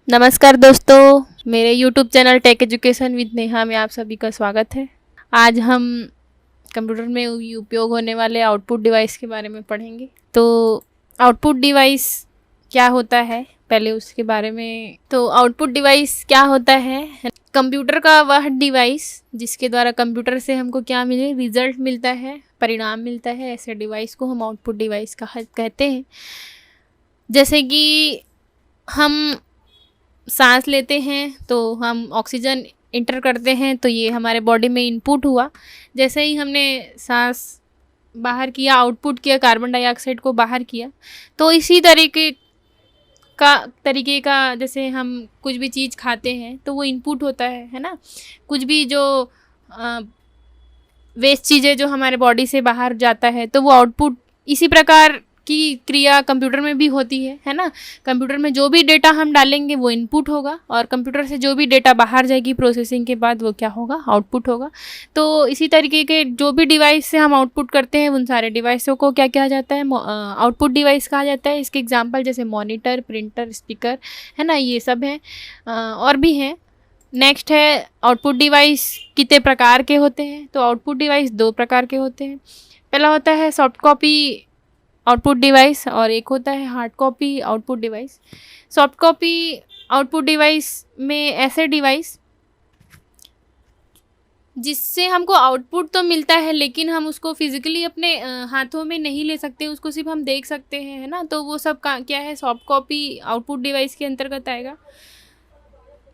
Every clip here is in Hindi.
नमस्कार दोस्तों, मेरे YouTube channel tech education with Neha में आप सभी का स्वागत है। आज हम कंप्यूटर में उपयोग होने वाले आउटपुट डिवाइस के बारे में पढ़ेंगे। तो आउटपुट डिवाइस क्या होता है, पहले उसके बारे में। तो आउटपुट डिवाइस क्या होता है? कंप्यूटर का वह डिवाइस जिसके द्वारा कंप्यूटर से हमको क्या मिले, रिजल्ट मिलता है, परिणाम मिलता है। ऐसे डिवाइस को हम आउटपुट डिवाइस कहते हैं। जैसे कि हम सांस लेते हैं तो हम ऑक्सीजन इंटर करते हैं, तो ये हमारे बॉडी में इनपुट हुआ। जैसे ही हमने सांस बाहर किया, आउटपुट किया, कार्बन डाइऑक्साइड को बाहर किया। तो इसी तरीके का जैसे हम कुछ भी चीज़ खाते हैं तो वो इनपुट होता है ना। कुछ भी जो वेस्ट चीज़ें जो हमारे बॉडी से बाहर जाता है तो वो आउटपुट। इसी प्रकार की क्रिया कंप्यूटर में भी होती है ना। कंप्यूटर में जो भी डेटा हम डालेंगे वो इनपुट होगा, और कंप्यूटर से जो भी डेटा बाहर जाएगी प्रोसेसिंग के बाद वो क्या होगा, आउटपुट होगा। तो इसी तरीके के जो भी डिवाइस से हम आउटपुट करते हैं उन सारे डिवाइसों को क्या कहा जाता है, आउटपुट डिवाइस कहा जाता है। इसके एग्जाम्पल जैसे मॉनिटर, प्रिंटर, स्पीकर है ना, ये सब हैं। और भी हैं। नेक्स्ट है आउटपुट डिवाइस कितने प्रकार के होते हैं। तो आउटपुट डिवाइस दो प्रकार के होते हैं। पहला होता है सॉफ्ट कॉपी आउटपुट डिवाइस, और एक होता है hard copy output device. Soft copy output device में ऐसे डिवाइस जिससे हमको आउटपुट तो मिलता है लेकिन हम उसको फिजिकली अपने हाथों में नहीं ले सकते, उसको सिर्फ हम देख सकते हैं, है ना। तो वो सब क्या है, सॉफ्ट कॉपी आउटपुट डिवाइस के अंतर्गत आएगा।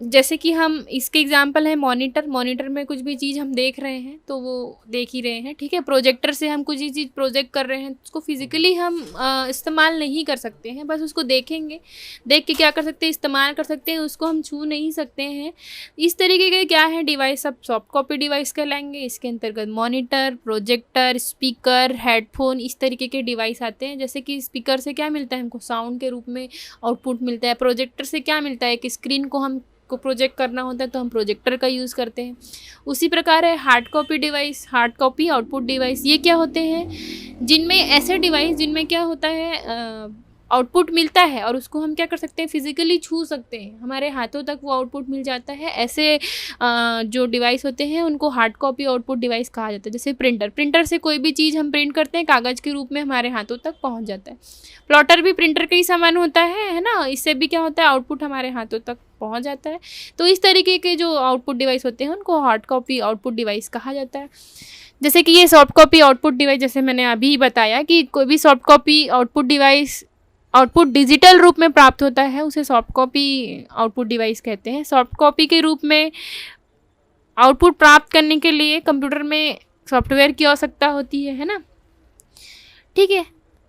जैसे कि हम इसके एग्जांपल है मॉनिटर। मॉनिटर में कुछ भी चीज़ हम देख रहे हैं तो वो देख ही रहे हैं, ठीक है। प्रोजेक्टर से हम कुछ ही चीज़ प्रोजेक्ट कर रहे हैं, उसको फिजिकली हम इस्तेमाल नहीं कर सकते हैं, बस उसको देखेंगे। देख के क्या कर सकते हैं, इस्तेमाल कर सकते हैं, उसको हम छू नहीं सकते हैं। इस तरीके के क्या है डिवाइस, सब सॉफ्ट कॉपी डिवाइस कहलाएंगे। इसके अंतर्गत मॉनिटर, प्रोजेक्टर, स्पीकर, हेडफोन, इस तरीके के डिवाइस आते हैं। जैसे कि स्पीकर से क्या मिलता है हमको, साउंड के रूप में आउटपुट मिलता है। प्रोजेक्टर से क्या मिलता है, कि स्क्रीन को हम को प्रोजेक्ट करना होता है तो हम प्रोजेक्टर का यूज़ करते हैं। उसी प्रकार है hard copy device, hard copy output device. ये क्या होते हैं, जिनमें ऐसे डिवाइस जिनमें क्या होता है, आउटपुट मिलता है और उसको हम क्या कर सकते हैं, फिजिकली छू सकते हैं, हमारे हाथों तक वो आउटपुट मिल जाता है। ऐसे जो डिवाइस होते हैं उनको हार्ड कॉपी आउटपुट डिवाइस कहा जाता है। जैसे प्रिंटर, प्रिंटर से कोई भी चीज़ हम प्रिंट करते हैं कागज़ के रूप में हमारे हाथों तक पहुंच जाता है। प्लॉटर भी प्रिंटर का ही सामान होता है ना। इससे भी क्या होता है, आउटपुट हमारे हाथों तक पहुंच जाता है। तो इस तरीके के जो आउटपुट डिवाइस होते हैं उनको हार्ड कॉपी आउटपुट डिवाइस कहा जाता है। जैसे कि ये सॉफ्ट कॉपी आउटपुट डिवाइस, जैसे मैंने अभी बताया कि कोई भी soft copy output device output digital रूप में प्राप्त होता है, उसे सॉफ्ट कॉपी आउटपुट डिवाइस कहते हैं। सॉफ्ट कॉपी के रूप में आउटपुट प्राप्त करने के लिए कंप्यूटर में सॉफ्टवेयर की आवश्यकता होती है ना, ठीक है।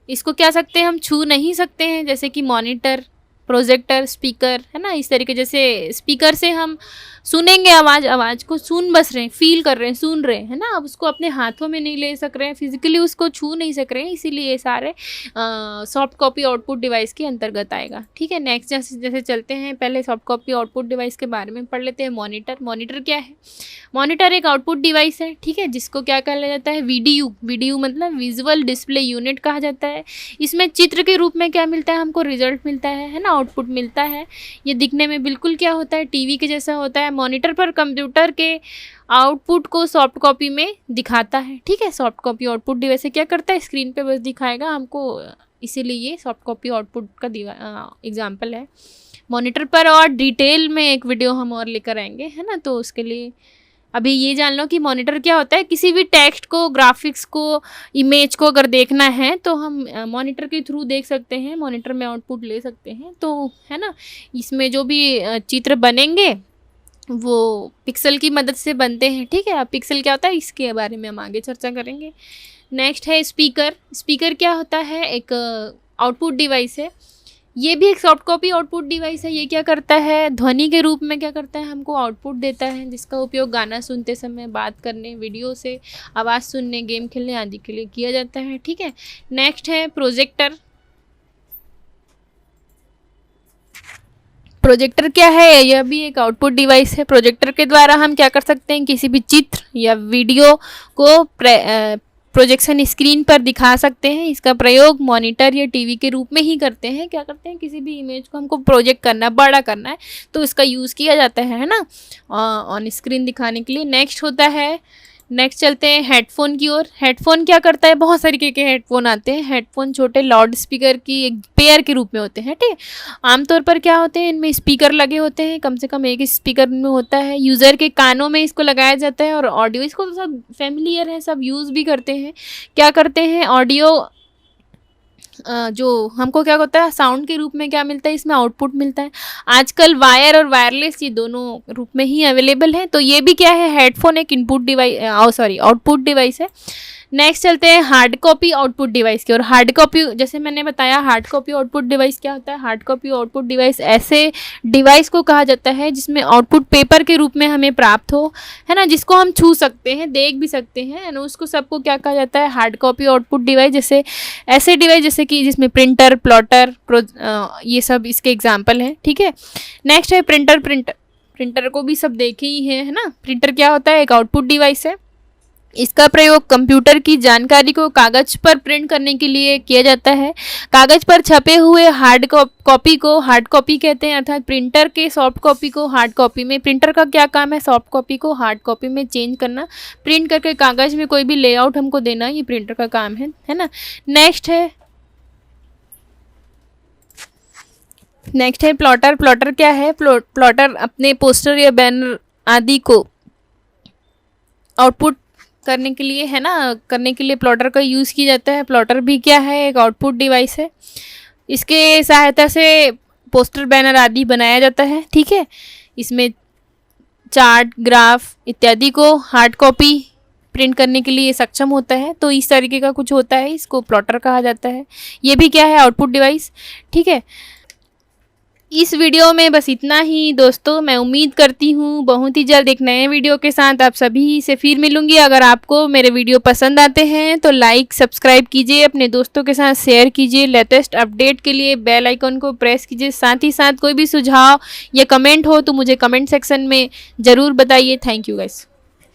इसको क्या सकते हैं, हम छू नहीं सकते हैं, जैसे कि मॉनिटर, प्रोजेक्टर, स्पीकर, है ना। इस तरीके जैसे स्पीकर से हम सुनेंगे आवाज़ को सुन बस रहे हैं, फील कर रहे हैं, सुन रहे हैं, है ना। अब उसको अपने हाथों में नहीं ले सक रहे हैं, फिजिकली उसको छू नहीं सक रहे हैं, इसीलिए ये सारे सॉफ्ट कॉपी आउटपुट डिवाइस के अंतर्गत आएगा, ठीक है। नेक्स्ट जैसे चलते हैं, पहले सॉफ्ट कॉपी आउटपुट डिवाइस के बारे में पढ़ लेते हैं। मॉनिटर, मॉनिटर क्या है, मॉनिटर एक आउटपुट डिवाइस है, ठीक है, जिसको क्या कहा जाता है, वीडीयू मतलब विजुअल डिस्प्ले यूनिट कहा जाता है। इसमें चित्र के रूप में क्या मिलता है हमको, रिजल्ट मिलता है ना, आउटपुट मिलता है। ये दिखने में बिल्कुल क्या होता है, टीवी के जैसा होता है। मॉनिटर पर कंप्यूटर के आउटपुट को सॉफ्ट कॉपी में दिखाता है, ठीक है। सॉफ्ट कॉपी आउटपुट डिवाइस से क्या करता है, स्क्रीन पे बस दिखाएगा हमको, इसीलिए ये सॉफ्ट कॉपी आउटपुट का एग्जाम्पल है मॉनिटर पर। और डिटेल में एक वीडियो हम और लेकर आएंगे, है ना। तो उसके लिए अभी ये जान लो कि मॉनिटर क्या होता है। किसी भी टेक्स्ट को, ग्राफिक्स को, इमेज को अगर देखना है तो हम मॉनिटर के थ्रू देख सकते हैं, मॉनिटर में आउटपुट ले सकते हैं, तो है ना। इसमें जो भी चित्र बनेंगे वो पिक्सल की मदद से बनते हैं, ठीक है। अब पिक्सल क्या होता है इसके बारे में हम आगे चर्चा करेंगे। नेक्स्ट है स्पीकर। स्पीकर क्या होता है, एक आउटपुट डिवाइस है। ये भी एक सॉफ्ट कॉपी आउटपुट डिवाइस है। ये क्या करता है, ध्वनि के रूप में क्या करता है, हमको आउटपुट देता है, जिसका उपयोग गाना सुनते समय, बात करने, वीडियो से आवाज़ सुनने, गेम खेलने आदि के लिए किया जाता है, ठीक है। नेक्स्ट है प्रोजेक्टर। प्रोजेक्टर क्या है, यह भी एक आउटपुट डिवाइस है। प्रोजेक्टर के द्वारा हम क्या कर सकते हैं, किसी भी चित्र या वीडियो को प्रोजेक्शन स्क्रीन पर दिखा सकते हैं। इसका प्रयोग मॉनिटर या टीवी के रूप में ही करते हैं। क्या करते हैं, किसी भी इमेज को हमको प्रोजेक्ट करना है, बड़ा करना है, तो इसका यूज़ किया जाता है ना, ऑन स्क्रीन दिखाने के लिए। नेक्स्ट होता है, नेक्स्ट चलते हैं हेडफोन की ओर। हेडफोन क्या करता है, बहुत तरीके के हेडफोन आते हैं। हेडफोन छोटे लाउड स्पीकर की एक पेयर के रूप में होते हैं, ठीक है। आमतौर पर क्या होते हैं, इनमें स्पीकर लगे होते हैं, कम से कम एक स्पीकर में होता है। यूज़र के कानों में इसको लगाया जाता है और ऑडियो, इसको तो सब फेमिलियर है, सब यूज़ भी करते हैं। क्या करते हैं, ऑडियो जो हमको क्या होता है, साउंड के रूप में क्या मिलता है, इसमें आउटपुट मिलता है। आजकल वायर और वायरलेस ये दोनों रूप में ही अवेलेबल है। तो ये भी क्या है, हेडफोन एक इनपुट डिवाइस, आउटपुट डिवाइस है। नेक्स्ट चलते हैं हार्ड कॉपी आउटपुट डिवाइस की। और हार्ड कॉपी, जैसे मैंने बताया, हार्ड कॉपी आउटपुट डिवाइस क्या होता है। हार्ड कॉपी आउटपुट डिवाइस ऐसे डिवाइस को कहा जाता है जिसमें आउटपुट पेपर के रूप में हमें प्राप्त हो, है ना, जिसको हम छू सकते हैं, देख भी सकते हैं, ना, उसको सबको क्या कहा जाता है, हार्ड कॉपी आउटपुट डिवाइस। जैसे ऐसे डिवाइस जैसे कि जिसमें प्रिंटर, प्लॉटर, ये सब इसके एग्जाम्पल हैं, ठीक है। नेक्स्ट है प्रिंटर। प्रिंटर को भी सब देखे ही है ना। प्रिंटर क्या होता है, एक आउटपुट डिवाइस है। इसका प्रयोग कंप्यूटर की जानकारी को कागज पर प्रिंट करने के लिए किया जाता है। कागज पर छपे हुए हार्ड कॉपी को हार्ड कॉपी कहते हैं, अर्थात प्रिंटर के सॉफ्ट कॉपी को हार्ड कॉपी में। प्रिंटर का क्या काम है, सॉफ्ट कॉपी को हार्ड कॉपी में चेंज करना, प्रिंट करके कागज में कोई भी लेआउट हमको देना, ये प्रिंटर का काम है ना। नेक्स्ट है प्लॉटर। प्लॉटर क्या है, प्लॉटर अपने पोस्टर या बैनर आदि को आउटपुट करने के लिए, है ना, करने के लिए प्लॉटर का यूज़ किया जाता है। प्लॉटर भी क्या है, एक आउटपुट डिवाइस है। इसके सहायता से पोस्टर, बैनर आदि बनाया जाता है, ठीक है। इसमें चार्ट, ग्राफ इत्यादि को हार्ड कॉपी प्रिंट करने के लिए सक्षम होता है। तो इस तरीके का कुछ होता है, इसको प्लॉटर कहा जाता है। ये भी क्या है, आउटपुट डिवाइस, ठीक है। इस वीडियो में बस इतना ही दोस्तों। मैं उम्मीद करती हूँ बहुत ही जल्द एक नए वीडियो के साथ आप सभी से फिर मिलूंगी। अगर आपको मेरे वीडियो पसंद आते हैं तो लाइक, सब्सक्राइब कीजिए, अपने दोस्तों के साथ शेयर कीजिए। लेटेस्ट अपडेट के लिए बेल आइकन को प्रेस कीजिए। साथ ही साथ कोई भी सुझाव या कमेंट हो तो मुझे कमेंट सेक्शन में ज़रूर बताइए। Thank you guys.